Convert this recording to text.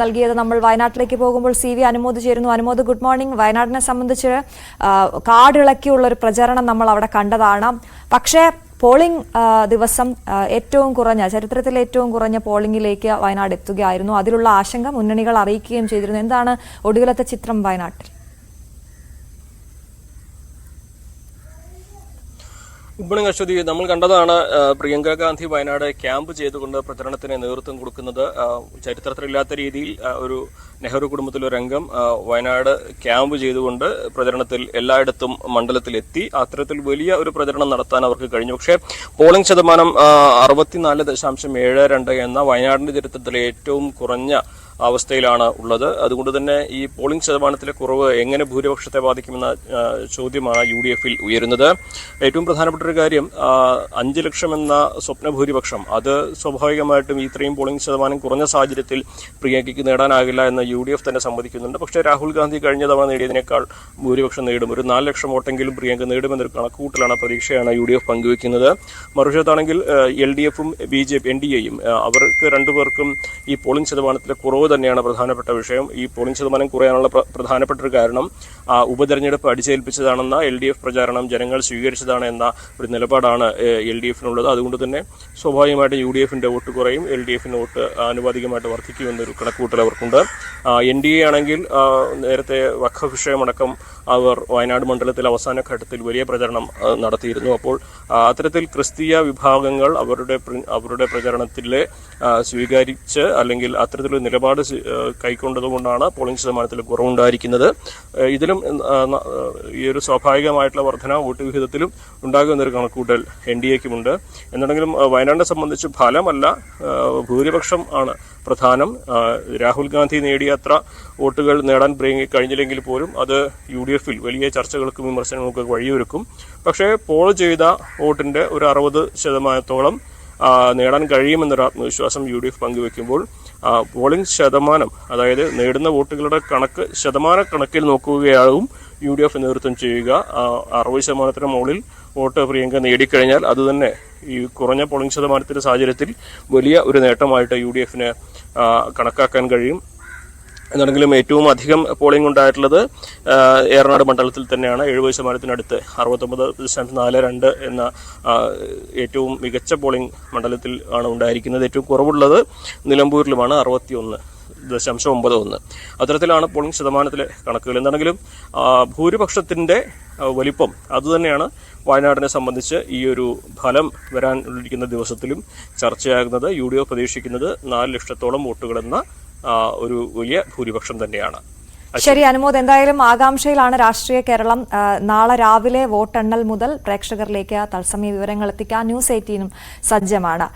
നൽകിയത്. നമ്മൾ വയനാട്ടിലേക്ക് പോകുമ്പോൾ CV അനുമോദ് ചേരുന്നു. Anumod, good morning. വയനാടിനെ സംബന്ധിച്ച് കാടിളക്കിയുള്ള ഒരു പ്രചരണം നമ്മൾ അവിടെ കണ്ടതാണ്. പക്ഷേ പോളിംഗ് ദിവസം ഏറ്റവും കുറഞ്ഞ ചരിത്രത്തിലെ ഏറ്റവും കുറഞ്ഞ പോളിംഗിലേക്ക് വയനാട് എത്തുകയായിരുന്നു. അതിലുള്ള ആശങ്ക മുന്നണികൾ അറിയിക്കുകയും ചെയ്തിരുന്നു. എന്താണ് ഒടുവിലത്തെ ചിത്രം വയനാട്ടിൽ? Good morning Ashwathi. നമ്മൾ കണ്ടതാണ് പ്രിയങ്ക ഗാന്ധി വയനാട് ക്യാമ്പ് ചെയ്തുകൊണ്ട് പ്രചരണത്തിന് നേതൃത്വം കൊടുക്കുന്നത്. ചരിത്രത്തിലില്ലാത്ത രീതിയിൽ ഒരു നെഹ്റു കുടുംബത്തിലെ രംഗം വയനാട് ക്യാമ്പ് ചെയ്തുകൊണ്ട് പ്രചരണത്തിൽ എല്ലായിടത്തും മണ്ഡലത്തിലെത്തി. അത്തരത്തിൽ വലിയ ഒരു പ്രചരണം നടത്താൻ അവർക്ക് കഴിഞ്ഞു. പക്ഷേ പോളിംഗ് ശതമാനം 64.72 എന്ന വയനാടിന്റെ ചരിത്രത്തിലെ ഏറ്റവും കുറഞ്ഞ അവസ്ഥയിലാണ് ഉള്ളത്. അതുകൊണ്ട് തന്നെ ഈ പോളിംഗ് ശതമാനത്തിലെ കുറവ് എങ്ങനെ ഭൂരിപക്ഷത്തെ ബാധിക്കുമെന്ന ചോദ്യമാണ് UDF-ൽ ഉയരുന്നത്. ഏറ്റവും പ്രധാനപ്പെട്ട ഒരു കാര്യം 5 ലക്ഷം എന്ന സ്വപ്ന ഭൂരിപക്ഷം, അത് സ്വാഭാവികമായിട്ടും ഇത്രയും പോളിംഗ് ശതമാനം കുറഞ്ഞ സാഹചര്യത്തിൽ പ്രിയങ്കയ്ക്ക് നേടാനാകില്ല എന്ന് UDF തന്നെ സമ്മതിക്കുന്നുണ്ട്. പക്ഷേ രാഹുൽ ഗാന്ധി കഴിഞ്ഞ തവണ നേടിയതിനേക്കാൾ ഭൂരിപക്ഷം നേടും. ഒരു 4 ലക്ഷം വോട്ടെങ്കിലും പ്രിയങ്ക നേടുമെന്നൊരു കണക്കുകൂട്ടലാണ്, പ്രതീക്ഷയാണ് UDF പങ്കുവെക്കുന്നത്. മറുവശത്താണെങ്കിൽ LDF-ഉം BJP NDA-യും അവർക്ക് രണ്ടുപേർക്കും ഈ പോളിംഗ് ശതമാനത്തിലെ കുറവ് തന്നെയാണ് പ്രധാനപ്പെട്ട വിഷയം. ഈ പോളിംഗ് ശതമാനം കുറയാനുള്ള പ്രധാനപ്പെട്ട ഒരു കാരണം ഉപതെരഞ്ഞെടുപ്പ് അടിച്ചേൽപ്പിച്ചതാണെന്ന LDF പ്രചാരണം ജനങ്ങൾ സ്വീകരിച്ചതാണ് എന്ന ഒരു നിലപാടാണ് LDF-നുള്ളത്. അതുകൊണ്ട് തന്നെ സ്വാഭാവികമായിട്ടും UDF-ന്റെ വോട്ട് കുറയും, LDF-ന്റെ വോട്ട് ആനുപാതികമായിട്ട് വർദ്ധിക്കുമെന്നൊരു കണക്കുകൂട്ടൽ അവർക്കുണ്ട്. NDA ആണെങ്കിൽ നേരത്തെ വഖഫ് വിഷയമടക്കം അവർ വയനാട് മണ്ഡലത്തിൽ അവസാന ഘട്ടത്തിൽ വലിയ പ്രചരണം നടത്തിയിരുന്നു. അപ്പോൾ അത്തരത്തിൽ ക്രിസ്തീയ വിഭാഗങ്ങൾ അവരുടെ പ്രചരണത്തിൽ സ്വീകരിച്ച് അല്ലെങ്കിൽ അത്തരത്തിലൊരു നിലപാട് കൈക്കൊണ്ടതുകൊണ്ടാണ് പോളിംഗ് ശതമാനത്തിൽ കുറവുണ്ടായിരിക്കുന്നത്. ഇതിലും ഈ ഒരു സ്വാഭാവികമായിട്ടുള്ള വർധന വോട്ട് വിഹിതത്തിലും ഉണ്ടാകുമെന്നൊരു കണക്കൂട്ടൽ NDA-ക്കുമുണ്ട്. എന്നുണ്ടെങ്കിലും വയനാടിനെ സംബന്ധിച്ച് ഫലമല്ല, ഭൂരിപക്ഷം ആണ് പ്രധാനം. രാഹുൽ ഗാന്ധി നേടിയത്ര വോട്ടുകൾ നേടാൻ കഴിഞ്ഞില്ലെങ്കിൽ പോലും അത് UDF-ൽ വലിയ ചർച്ചകൾക്കും വിമർശനങ്ങൾക്കും വഴിയൊരുക്കും. പക്ഷേ പോൾ ചെയ്ത വോട്ടിന്റെ ഒരു 60% നേടാൻ കഴിയുമെന്നൊരു ആത്മവിശ്വാസം UDF പങ്കുവെക്കുമ്പോൾ പോളിംഗ് ശതമാനം, അതായത് നേടുന്ന വോട്ടുകളുടെ ശതമാന കണക്കിൽ നോക്കുകയാവും UDF നേതൃത്വം ചെയ്യുക. 60% മുകളിൽ വോട്ട് പ്രിയങ്ക നേടിക്കഴിഞ്ഞാൽ അതുതന്നെ ഈ കുറഞ്ഞ പോളിംഗ് ശതമാനത്തിന്റെ സാഹചര്യത്തിൽ വലിയ ഒരു നേട്ടമായിട്ട് UDF-ന് കണക്കാക്കാൻ കഴിയും. എന്നാണെങ്കിലും ഏറ്റവും അധികം പോളിംഗ് ഉണ്ടായിട്ടുള്ളത് ഏറനാട് മണ്ഡലത്തിൽ തന്നെയാണ്. 70%-അടുത്ത് 69.42 എന്ന ഏറ്റവും മികച്ച പോളിംഗ് മണ്ഡലത്തിൽ ആണ് ഉണ്ടായിരിക്കുന്നത്. ഏറ്റവും കുറവുള്ളത് നിലമ്പൂരിലുമാണ്, 61.91. അത്തരത്തിലാണ് പോളിംഗ് ശതമാനത്തിലെ കണക്കുകൾ. എന്താണെങ്കിലും ഭൂരിപക്ഷത്തിന്റെ വലിപ്പം അതുതന്നെയാണ് വയനാടിനെ സംബന്ധിച്ച് ഈ ഒരു ഫലം വരാനിരിക്കുന്ന ദിവസത്തിലും ചർച്ചയാകുന്നത്. UDF പ്രതീക്ഷിക്കുന്നത് 4 ലക്ഷത്തോളം വോട്ടുകളെന്ന ഒരു വലിയ ഭൂരിപക്ഷം തന്നെയാണ്. ശരി അനുമോദ്, എന്തായാലും ആകാംക്ഷയിലാണ് രാഷ്ട്രീയ കേരളം. നാളെ രാവിലെ വോട്ടെണ്ണൽ മുതൽ പ്രേക്ഷകരിലേക്ക് തത്സമയ വിവരങ്ങൾ എത്തിക്കാൻ News 18 സജ്ജമാണ്.